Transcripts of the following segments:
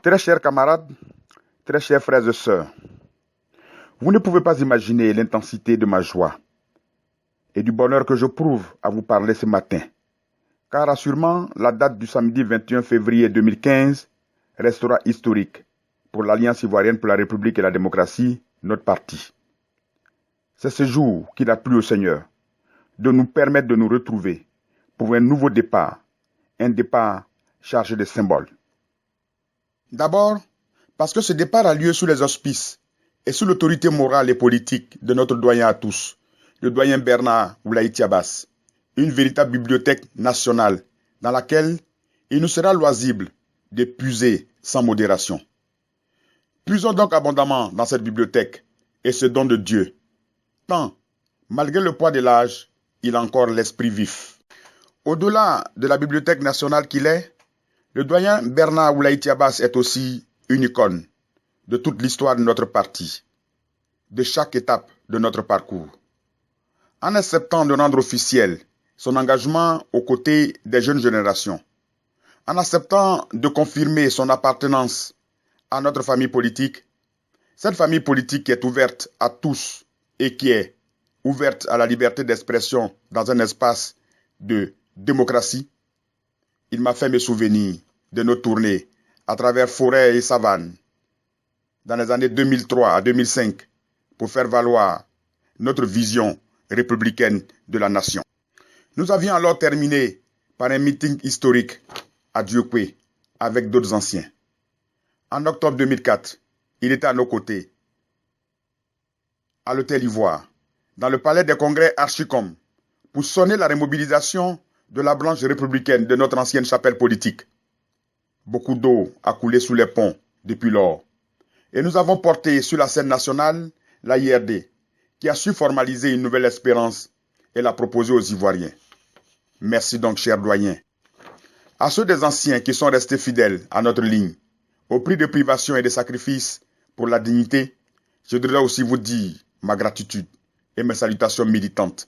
Très chers camarades, très chers frères et sœurs, vous ne pouvez pas imaginer l'intensité de ma joie et du bonheur que je prouve à vous parler ce matin. Car assurément, la date du samedi 21 février 2015 restera historique pour l'Alliance ivoirienne pour la République et la démocratie, notre parti. C'est ce jour qu'il a plu au Seigneur de nous permettre de nous retrouver pour un nouveau départ, un départ chargé de symboles. D'abord, parce que ce départ a lieu sous les auspices et sous l'autorité morale et politique de notre doyen à tous, le doyen Bernard Boulaye Abbas, une véritable bibliothèque nationale dans laquelle il nous sera loisible de puiser sans modération. Puisons donc abondamment dans cette bibliothèque et ce don de Dieu, tant, malgré le poids de l'âge, il a encore l'esprit vif. Au-delà de la bibliothèque nationale qu'il est, le doyen Bernard Boulaye Abbas est aussi une icône de toute l'histoire de notre parti, de chaque étape de notre parcours. En acceptant de rendre officiel son engagement aux côtés des jeunes générations, en acceptant de confirmer son appartenance à notre famille politique, cette famille politique qui est ouverte à tous et qui est ouverte à la liberté d'expression dans un espace de démocratie, il m'a fait me souvenir de nos tournées à travers forêts et savanes dans les années 2003 à 2005 pour faire valoir notre vision républicaine de la nation. Nous avions alors terminé par un meeting historique à Dieukwé avec d'autres anciens. En octobre 2004, il était à nos côtés, à l'Hôtel Ivoire, dans le palais des congrès Archicom, pour sonner la remobilisation de la branche républicaine de notre ancienne chapelle politique. Beaucoup d'eau a coulé sous les ponts depuis lors. Et nous avons porté sur la scène nationale la IRD, qui a su formaliser une nouvelle espérance et la proposer aux Ivoiriens. Merci donc, chers doyens. À ceux des anciens qui sont restés fidèles à notre ligne, au prix de privations et de sacrifices pour la dignité, je voudrais aussi vous dire ma gratitude et mes salutations militantes.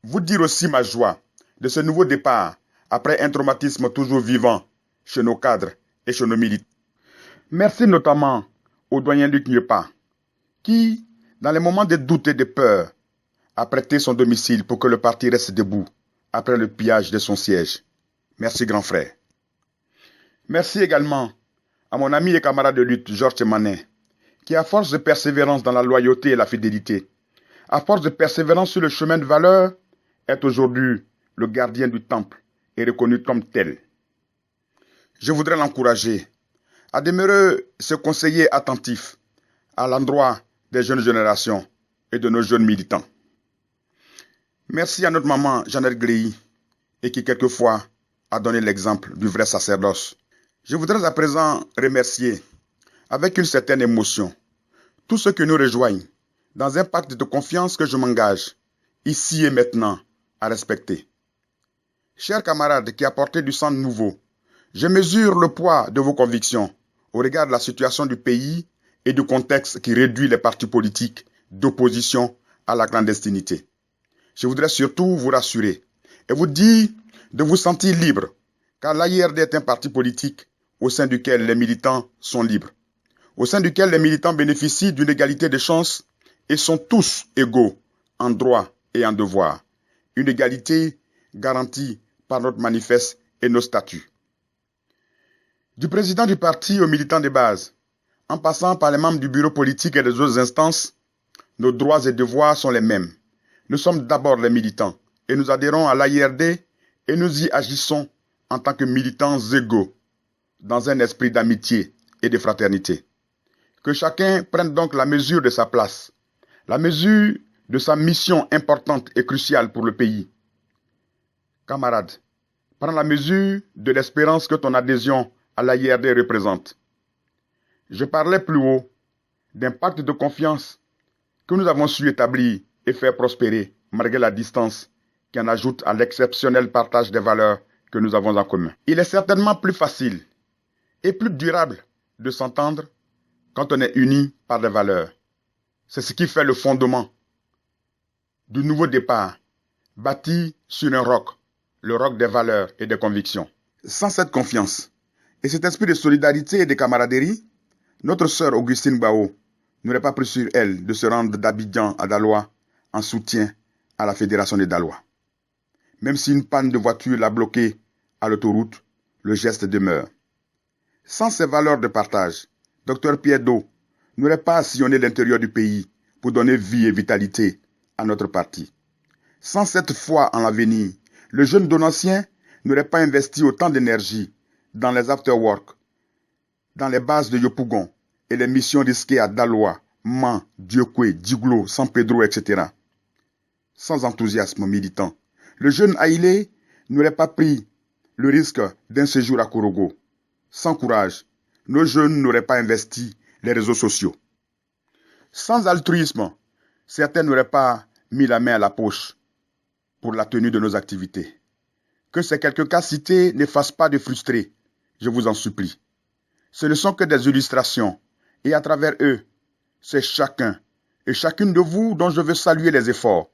Vous dire aussi ma joie de ce nouveau départ après un traumatisme toujours vivant chez nos cadres et chez nos militants. Merci notamment au doyen Luc Nyepa, qui, dans les moments de doute et de peur, a prêté son domicile pour que le parti reste debout après le pillage de son siège. Merci, grand frère. Merci également à mon ami et camarade de lutte, Georges Manet, qui, à force de persévérance dans la loyauté et la fidélité, à force de persévérance sur le chemin de valeur, est aujourd'hui le gardien du temple et reconnu comme tel. Je voudrais l'encourager à demeurer ce conseiller attentif à l'endroit des jeunes générations et de nos jeunes militants. Merci à notre maman Jeannette Gréhy et qui quelquefois a donné l'exemple du vrai sacerdoce. Je voudrais à présent remercier avec une certaine émotion tous ceux qui nous rejoignent dans un pacte de confiance que je m'engage ici et maintenant à respecter. Chers camarades qui apportez du sang nouveau, je mesure le poids de vos convictions au regard de la situation du pays et du contexte qui réduit les partis politiques d'opposition à la clandestinité. Je voudrais surtout vous rassurer et vous dire de vous sentir libre, car l'AIRD est un parti politique au sein duquel les militants sont libres, au sein duquel les militants bénéficient d'une égalité de chances et sont tous égaux en droit et en devoir. Une égalité garantie par notre manifeste et nos statuts. Du président du parti aux militants de base, en passant par les membres du bureau politique et des autres instances, nos droits et devoirs sont les mêmes. Nous sommes d'abord les militants et nous adhérons à l'AIRD et nous y agissons en tant que militants égaux, dans un esprit d'amitié et de fraternité. Que chacun prenne donc la mesure de sa place, la mesure de sa mission importante et cruciale pour le pays. Camarades, prends la mesure de l'espérance que ton adhésion à l'AIRD représente. Je parlais plus haut d'un pacte de confiance que nous avons su établir et faire prospérer malgré la distance qui en ajoute à l'exceptionnel partage des valeurs que nous avons en commun. Il est certainement plus facile et plus durable de s'entendre quand on est unis par des valeurs. C'est ce qui fait le fondement du nouveau départ, bâti sur un roc, le roc des valeurs et des convictions. Sans cette confiance, Et cet esprit de solidarité et de camaraderie, notre sœur Augustine Bao n'aurait pas pris sur elle de se rendre d'Abidjan à Daloa en soutien à la Fédération des Dalois. Même si une panne de voiture l'a bloquée à l'autoroute, le geste demeure. Sans ces valeurs de partage, Dr Pierre Do n'aurait pas sillonné l'intérieur du pays pour donner vie et vitalité à notre parti. Sans cette foi en l'avenir, le jeune donancien n'aurait pas investi autant d'énergie dans les after-work, dans les bases de Yopougon et les missions risquées à Daloa, Man, Diokwe, Diglo, San Pedro, etc. Sans enthousiasme militant, le jeune Haïlé n'aurait pas pris le risque d'un séjour à Korogo. Sans courage, nos jeunes n'auraient pas investi les réseaux sociaux. Sans altruisme, certains n'auraient pas mis la main à la poche pour la tenue de nos activités. Que ces quelques cas cités ne fassent pas de frustrés, je vous en supplie. Ce ne sont que des illustrations, et à travers eux, c'est chacun et chacune de vous dont je veux saluer les efforts.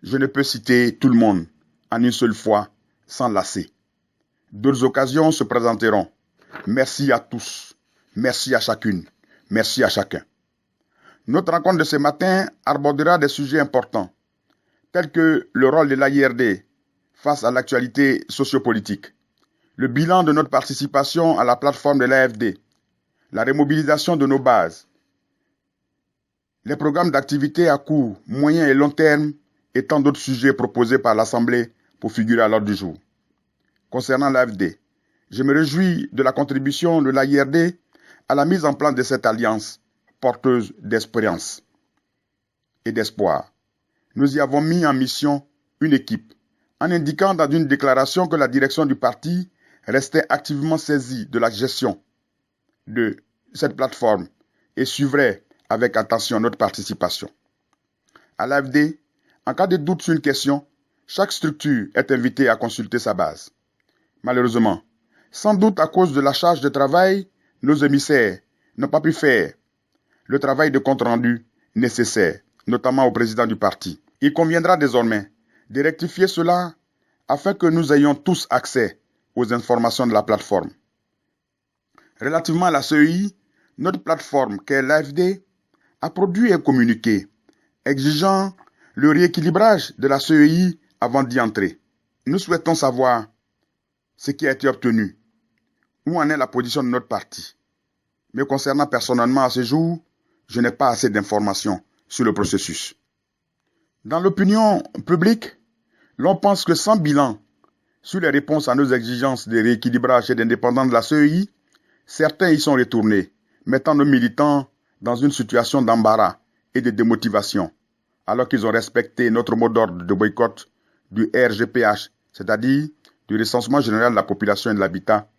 Je ne peux citer tout le monde en une seule fois, sans lasser. D'autres occasions se présenteront. Merci à tous, merci à chacune, merci à chacun. Notre rencontre de ce matin abordera des sujets importants, tels que le rôle de l'AIRD face à l'actualité sociopolitique, le bilan de notre participation à la plateforme de l'AFD, la remobilisation de nos bases, les programmes d'activité à court, moyen et long terme et tant d'autres sujets proposés par l'Assemblée pour figurer à l'ordre du jour. Concernant l'AFD, je me réjouis de la contribution de l'AIRD à la mise en place de cette alliance porteuse d'espérance et d'espoir. Nous y avons mis en mission une équipe, en indiquant dans une déclaration que la direction du parti restait activement saisie de la gestion de cette plateforme et suivrait avec attention notre participation. À l'AFD, en cas de doute sur une question, chaque structure est invitée à consulter sa base. Malheureusement, sans doute à cause de la charge de travail, nos émissaires n'ont pas pu faire le travail de compte-rendu nécessaire, notamment au président du parti. Il conviendra désormais de rectifier cela afin que nous ayons tous accès aux informations de la plateforme. Relativement à la CEI, notre plateforme, qu'est l'AFD, a produit un communiqué exigeant le rééquilibrage de la CEI avant d'y entrer. Nous souhaitons savoir ce qui a été obtenu, où en est la position de notre parti. Me concernant personnellement à ce jour, je n'ai pas assez d'informations sur le processus. Dans l'opinion publique, l'on pense que sans bilan sur les réponses à nos exigences de rééquilibrage et d'indépendance de la CEI, certains y sont retournés, mettant nos militants dans une situation d'embarras et de démotivation, alors qu'ils ont respecté notre mot d'ordre de boycott du RGPH, c'est-à-dire du recensement général de la population et de l'habitat,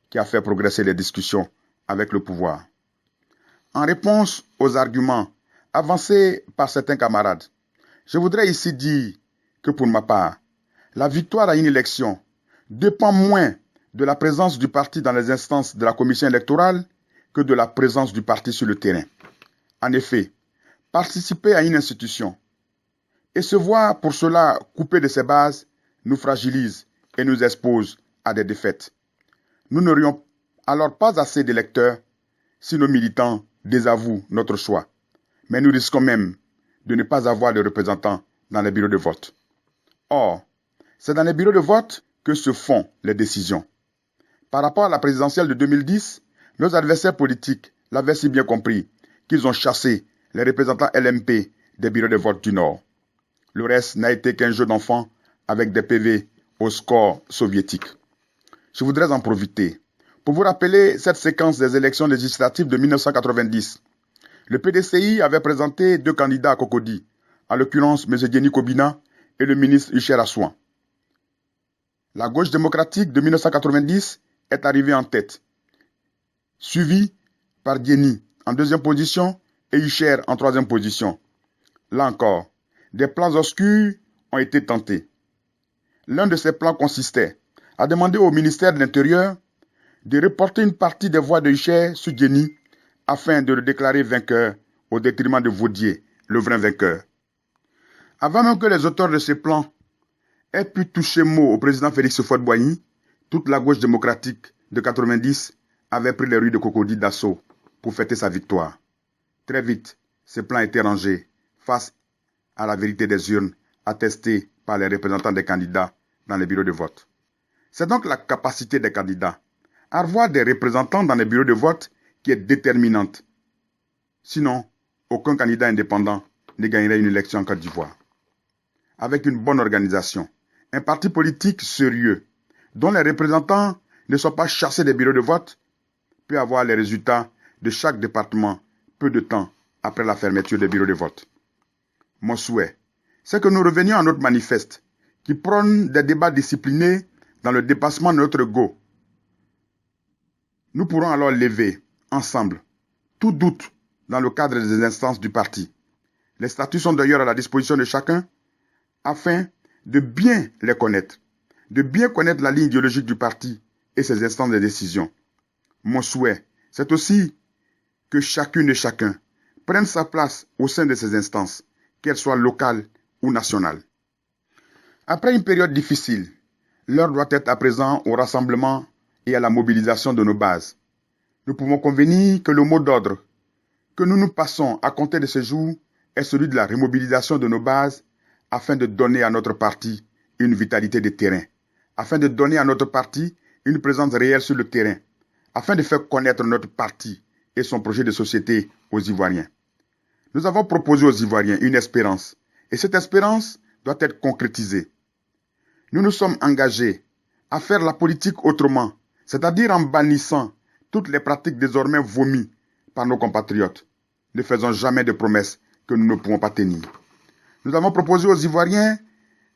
qui a fait progresser les discussions avec le pouvoir. En réponse aux arguments avancés par certains camarades, je voudrais ici dire que pour ma part, la victoire à une élection dépend moins de la présence du parti dans les instances de la commission électorale que de la présence du parti sur le terrain. En effet, participer à une institution et se voir pour cela coupé de ses bases nous fragilise et nous expose à des défaites. Nous n'aurions alors pas assez d'électeurs si nos militants désavouent notre choix. Mais nous risquons même de ne pas avoir de représentants dans les bureaux de vote. Or, c'est dans les bureaux de vote que se font les décisions. Par rapport à la présidentielle de 2010, nos adversaires politiques l'avaient si bien compris qu'ils ont chassé les représentants LMP des bureaux de vote du Nord. Le reste n'a été qu'un jeu d'enfants avec des PV au score soviétique. Je voudrais en profiter pour vous rappeler cette séquence des élections législatives de 1990. Le PDCI avait présenté 2 candidats à Cocody, en l'occurrence M. Diény Kobina et le ministre Hucher Assouan. La gauche démocratique de 1990 est arrivée en tête, suivie par Diény en 2e position et Hucher en 3e position. Là encore, des plans obscurs ont été tentés. L'un de ces plans consistait à demander au ministère de l'Intérieur de reporter une partie des voix de Hucher sur Diény afin de le déclarer vainqueur au détriment de Vaudier, le vrai vainqueur. Avant même que les auteurs de ces plans aient pu toucher mot au président Félix Houphouët-Boigny, toute la gauche démocratique de 90 avait pris les rues de Cocody d'assaut pour fêter sa victoire. Très vite, ses plans étaient rangés face à la vérité des urnes attestée par les représentants des candidats dans les bureaux de vote. C'est donc la capacité des candidats à avoir des représentants dans les bureaux de vote qui est déterminante. Sinon, aucun candidat indépendant ne gagnerait une élection en Côte d'Ivoire. Avec une bonne organisation, un parti politique sérieux, dont les représentants ne sont pas chassés des bureaux de vote, peut avoir les résultats de chaque département peu de temps après la fermeture des bureaux de vote. Mon souhait, c'est que nous revenions à notre manifeste, qui prône des débats disciplinés dans le dépassement de notre ego. Nous pourrons alors lever, ensemble, tout doute dans le cadre des instances du parti. Les statuts sont d'ailleurs à la disposition de chacun, afin de bien les connaître, de bien connaître la ligne idéologique du parti et ses instances de décision. Mon souhait, c'est aussi que chacune et chacun prenne sa place au sein de ces instances, qu'elles soient locales ou nationales. Après une période difficile, l'heure doit être à présent au rassemblement et à la mobilisation de nos bases. Nous pouvons convenir que le mot d'ordre que nous nous passons à compter de ce jour est celui de la remobilisation de nos bases afin de donner à notre parti une vitalité de terrain, afin de donner à notre parti une présence réelle sur le terrain, afin de faire connaître notre parti et son projet de société aux Ivoiriens. Nous avons proposé aux Ivoiriens une espérance, et cette espérance doit être concrétisée. Nous nous sommes engagés à faire la politique autrement, c'est-à-dire en bannissant toutes les pratiques désormais vomies par nos compatriotes. Ne faisons jamais de promesses que nous ne pouvons pas tenir. Nous avons proposé aux Ivoiriens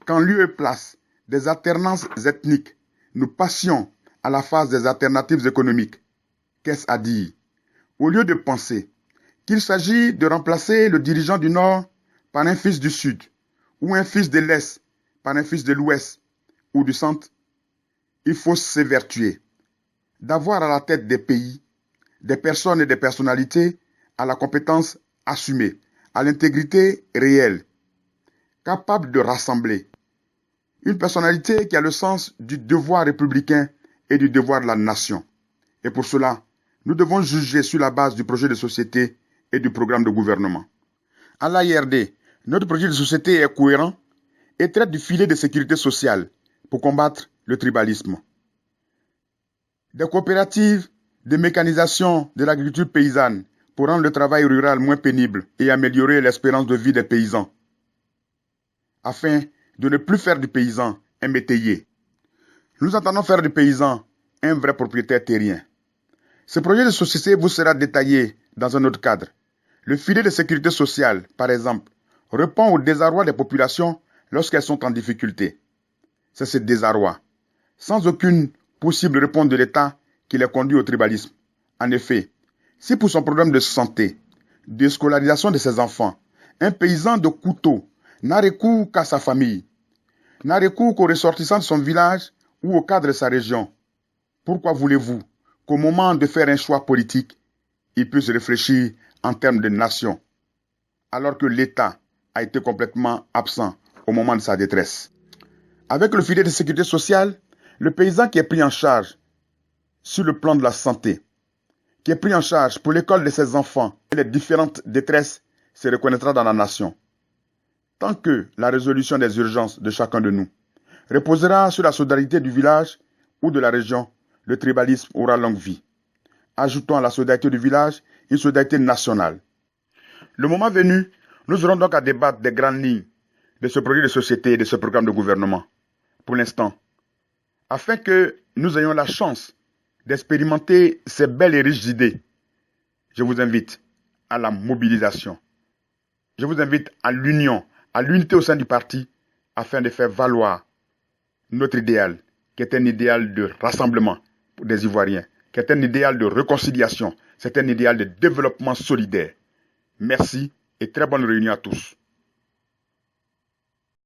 qu'en lieu et place des alternances ethniques, nous passions à la phase des alternatives économiques. Qu'est-ce à dire? Au lieu de penser qu'il s'agit de remplacer le dirigeant du Nord par un fils du Sud, ou un fils de l'Est par un fils de l'Ouest ou du Centre, il faut s'évertuer d'avoir à la tête des pays, des personnes et des personnalités à la compétence assumée, à l'intégrité réelle, capable de rassembler. Une personnalité qui a le sens du devoir républicain et du devoir de la nation. Et pour cela, nous devons juger sur la base du projet de société et du programme de gouvernement. À l'AIRD, notre projet de société est cohérent et traite du filet de sécurité sociale pour combattre le tribalisme. Des coopératives de mécanisation de l'agriculture paysanne pour rendre le travail rural moins pénible et améliorer l'espérance de vie des paysans, afin de ne plus faire du paysan un métayer. Nous entendons faire du paysan un vrai propriétaire terrien. Ce projet de société vous sera détaillé dans un autre cadre. Le filet de sécurité sociale, par exemple, répond au désarroi des populations lorsqu'elles sont en difficulté. C'est ce désarroi, sans aucune possible réponse de l'État, qui les conduit au tribalisme. En effet, si pour son problème de santé, de scolarisation de ses enfants, un paysan de couteau n'a recours qu'à sa famille, n'a recours qu'aux ressortissants de son village ou au cadre de sa région, pourquoi voulez-vous qu'au moment de faire un choix politique, il puisse réfléchir en termes de nation, alors que l'État a été complètement absent au moment de sa détresse? Avec le filet de sécurité sociale, le paysan qui est pris en charge sur le plan de la santé, qui est pris en charge pour l'école de ses enfants et les différentes détresses, se reconnaîtra dans la nation. Tant que la résolution des urgences de chacun de nous reposera sur la solidarité du village ou de la région, le tribalisme aura longue vie. Ajoutons à la solidarité du village une solidarité nationale. Le moment venu, nous aurons donc à débattre des grandes lignes de ce projet de société et de ce programme de gouvernement. Pour l'instant, afin que nous ayons la chance d'expérimenter ces belles et riches idées, je vous invite à la mobilisation. Je vous invite à l'union, à l'unité au sein du parti, afin de faire valoir notre idéal, qui est un idéal de rassemblement des Ivoiriens, qui est un idéal de réconciliation, c'est un idéal de développement solidaire. Merci et très bonne réunion à tous.